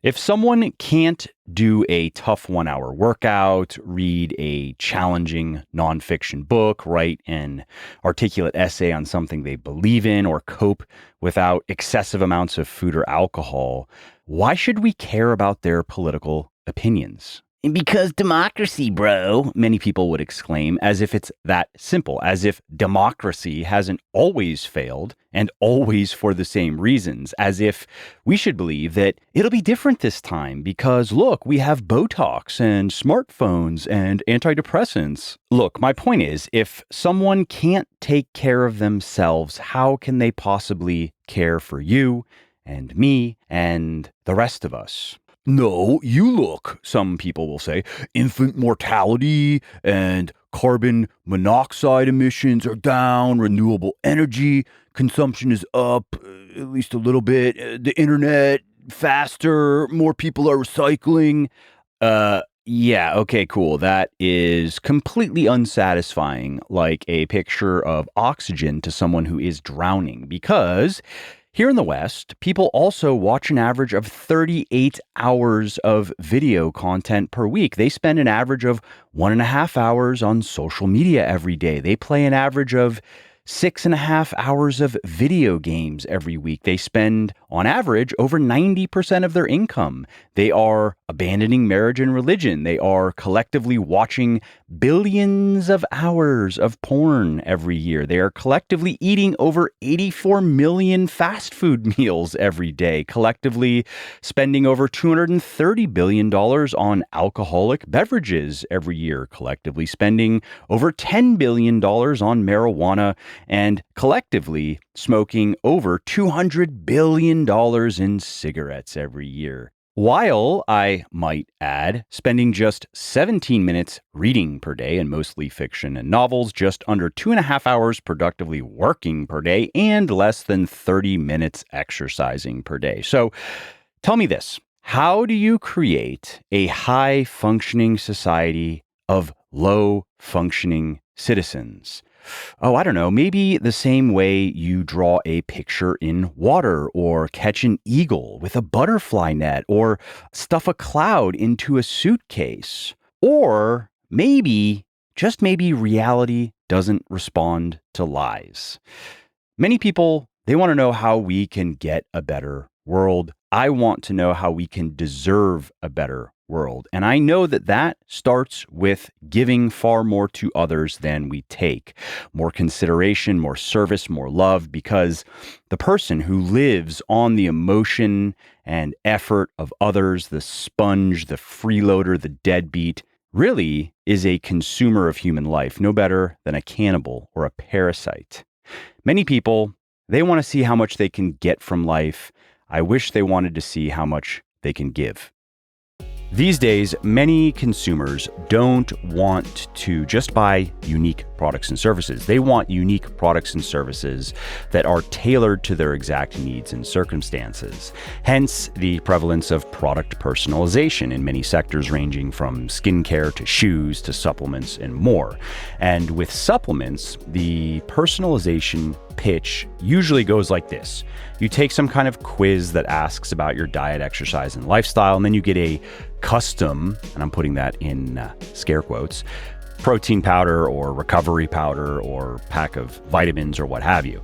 If someone can't do a tough 1 hour workout, read a challenging nonfiction book, write an articulate essay on something they believe in, or cope without excessive amounts of food or alcohol, why should we care about their political opinions? Because democracy, bro, many people would exclaim, as if it's that simple, as if democracy hasn't always failed and always for the same reasons, as if we should believe that it'll be different this time because, look, we have Botox and smartphones and antidepressants. Look, my point is, if someone can't take care of themselves, how can they possibly care for you and me and the rest of us? No, you look, some people will say, infant mortality and carbon monoxide emissions are down, renewable energy consumption is up, at least a little bit, the internet faster, more people are recycling. Yeah, okay, cool. That is completely unsatisfying, like a picture of oxygen to someone who is drowning, because here in the West, people also watch an average of 38 hours of video content per week. They spend an average of 1.5 hours on social media every day. They play an average of 6.5 hours of video games every week. They spend, on average, over 90% of their income. They are abandoning marriage and religion. They are collectively watching billions of hours of porn every year. They are collectively eating over 84 million fast food meals every day, collectively spending over $230 billion on alcoholic beverages every year, collectively spending over $10 billion on marijuana, and collectively smoking over $200 billion in cigarettes every year. While, I might add, spending just 17 minutes reading per day, and mostly fiction and novels, just under 2.5 hours productively working per day, and less than 30 minutes exercising per day. So tell me this, how do you create a high-functioning society of low-functioning citizens? Oh, I don't know, maybe the same way you draw a picture in water, or catch an eagle with a butterfly net, or stuff a cloud into a suitcase. Or maybe, just maybe, reality doesn't respond to lies. Many people, they want to know how we can get a better world. I want to know how we can deserve a better world. And I know that that starts with giving far more to others than we take. More consideration, more service, more love, because the person who lives on the emotion and effort of others, the sponge, the freeloader, the deadbeat, really is a consumer of human life, no better than a cannibal or a parasite. Many people, they want to see how much they can get from life. I wish they wanted to see how much they can give. These days, many consumers don't want to just buy unique products and services. They want unique products and services that are tailored to their exact needs and circumstances. Hence, the prevalence of product personalization in many sectors, ranging from skincare to shoes to supplements and more. And with supplements, the personalization pitch usually goes like this. You take some kind of quiz that asks about your diet, exercise, and lifestyle, and then you get a custom, and I'm putting that in scare quotes, protein powder or recovery powder or pack of vitamins or what have you.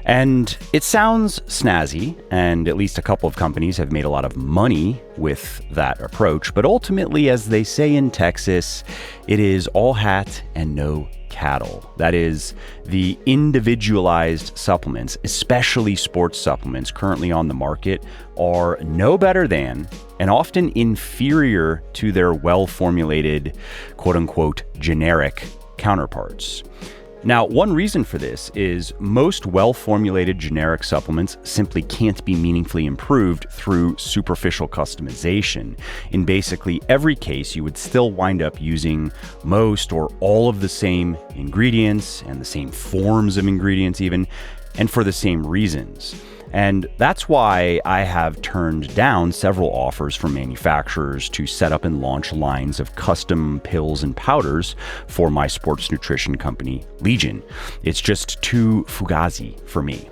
And it sounds snazzy, and at least a couple of companies have made a lot of money with that approach. But ultimately, as they say in Texas, it is all hat and no cattle. That is, the individualized supplements, especially sports supplements currently on the market, are no better than and often inferior to their well-formulated, quote-unquote, generic counterparts. Now, one reason for this is most well-formulated generic supplements simply can't be meaningfully improved through superficial customization. In basically every case, you would still wind up using most or all of the same ingredients and the same forms of ingredients even, and for the same reasons. And that's why I have turned down several offers from manufacturers to set up and launch lines of custom pills and powders for my sports nutrition company, Legion. It's just too fugazi for me.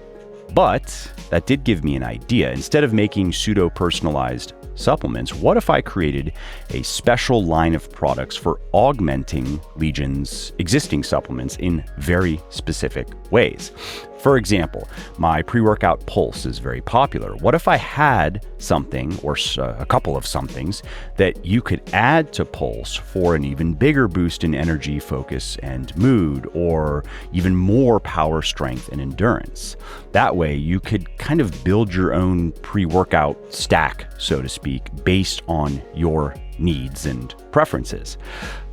But that did give me an idea. Instead of making pseudo-personalized supplements, what if I created a special line of products for augmenting Legion's existing supplements in very specific ways? For example, my pre-workout Pulse is very popular. What if I had something or a couple of somethings that you could add to Pulse for an even bigger boost in energy, focus, and mood, or even more power, strength, and endurance? That way you could kind of build your own pre-workout stack, so to speak, based on your needs and preferences.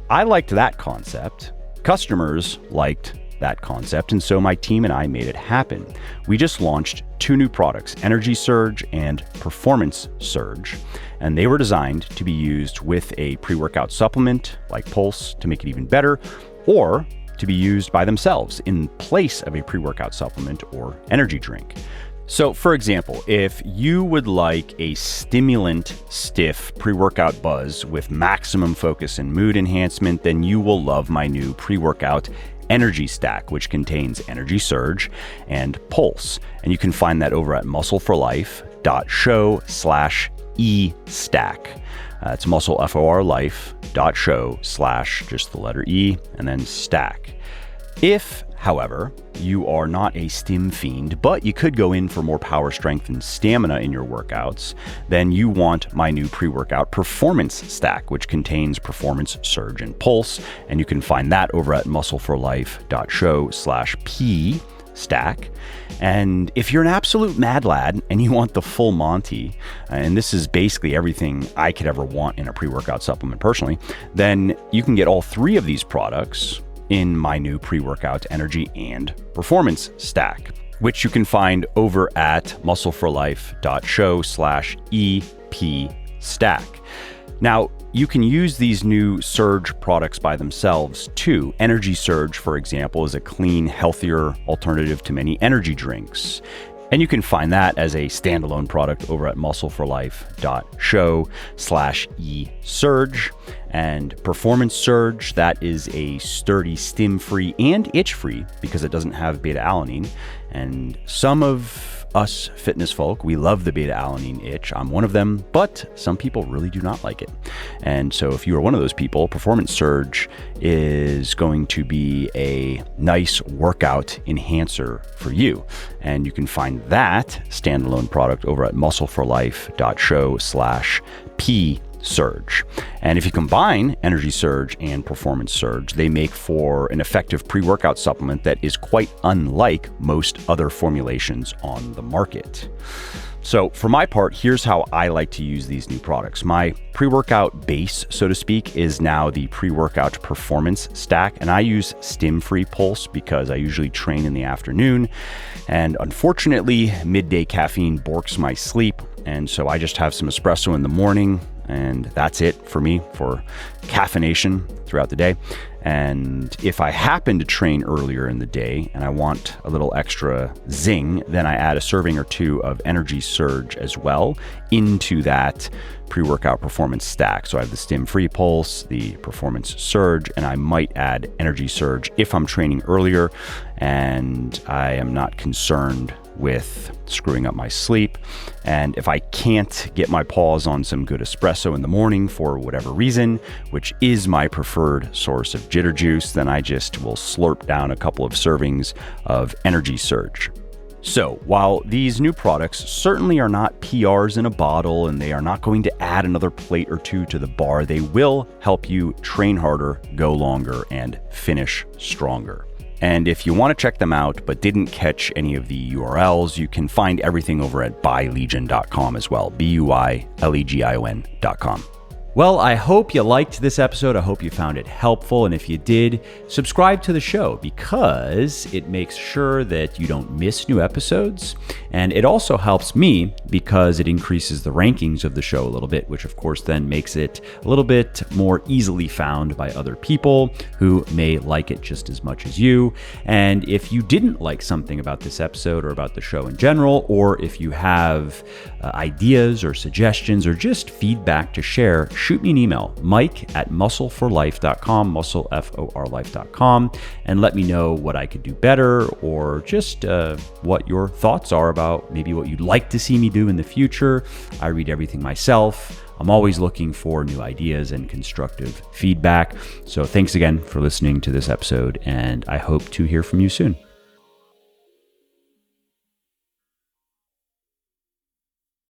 I liked that concept. Customers liked that concept, and so my team and I made it happen. We just launched 2 new products, Energy Surge and Performance Surge, and they were designed to be used with a pre-workout supplement like Pulse to make it even better, or to be used by themselves in place of a pre-workout supplement or energy drink. So, for example, if you would like a stimulant, stiff pre-workout buzz with maximum focus and mood enhancement, then you will love my new pre-workout energy stack, which contains Energy Surge and Pulse. And you can find that over at muscleforlife.show/e-stack. It's muscleforlife.show/ just the letter E and then stack. If, however, you are not a stim fiend, but you could go in for more power, strength, and stamina in your workouts, then you want my new pre-workout Performance Stack, which contains Performance Surge and Pulse, and you can find that over at muscleforlife.show/p-stack. And if you're an absolute mad lad and you want the full Monty, and this is basically everything I could ever want in a pre-workout supplement personally, then you can get all 3 of these products in my new pre-workout energy and performance stack, which you can find over at muscleforlife.show/EP-stack. Now, you can use these new Surge products by themselves too. Energy Surge, for example, is a clean, healthier alternative to many energy drinks. And you can find that as a standalone product over at muscleforlife.show/e-surge. And Performance Surge, that is a sturdy, stim-free and itch-free because it doesn't have beta-alanine. And some of us fitness folk, we love the beta-alanine itch. I'm one of them, but some people really do not like it. And so if you are one of those people, Performance Surge is going to be a nice workout enhancer for you. And you can find that standalone product over at muscleforlife.show/p-surge. And if you combine Energy Surge and Performance Surge, they make for an effective pre-workout supplement that is quite unlike most other formulations on the market. So for my part, here's how I like to use these new products. My pre-workout base, so to speak, is now the pre-workout Performance Stack, and I use stim-free Pulse because I usually train in the afternoon, and unfortunately, midday caffeine borks my sleep, and so I just have some espresso in the morning, and that's it for me for caffeination throughout the day. And if I happen to train earlier in the day and I want a little extra zing, then I add a serving or 2 of Energy Surge as well into that pre-workout performance stack. So I have the stim-free Pulse, the Performance Surge, and I might add Energy Surge if I'm training earlier and I am not concerned with screwing up my sleep. And if I can't get my paws on some good espresso in the morning for whatever reason, which is my preferred source of jitter juice, then I just will slurp down a couple of servings of Energy Surge. So while these new products certainly are not PRs in a bottle and they are not going to add another plate or 2 to the bar, they will help you train harder, go longer, and finish stronger. And if you want to check them out but didn't catch any of the URLs, you can find everything over at buylegion.com as well, BUYLEGION.com. Well, I hope you liked this episode. I hope you found it helpful. And if you did, subscribe to the show because it makes sure that you don't miss new episodes. And it also helps me because it increases the rankings of the show a little bit, which of course then makes it a little bit more easily found by other people who may like it just as much as you. And if you didn't like something about this episode or about the show in general, or if you have ideas or suggestions or just feedback to share shoot me an email, mike@muscleforlife.com, muscleforlife.com, and let me know what I could do better, or just what your thoughts are about maybe what you'd like to see me do in the future. I read everything myself. I'm always looking for new ideas and constructive feedback. So thanks again for listening to this episode, and I hope to hear from you soon.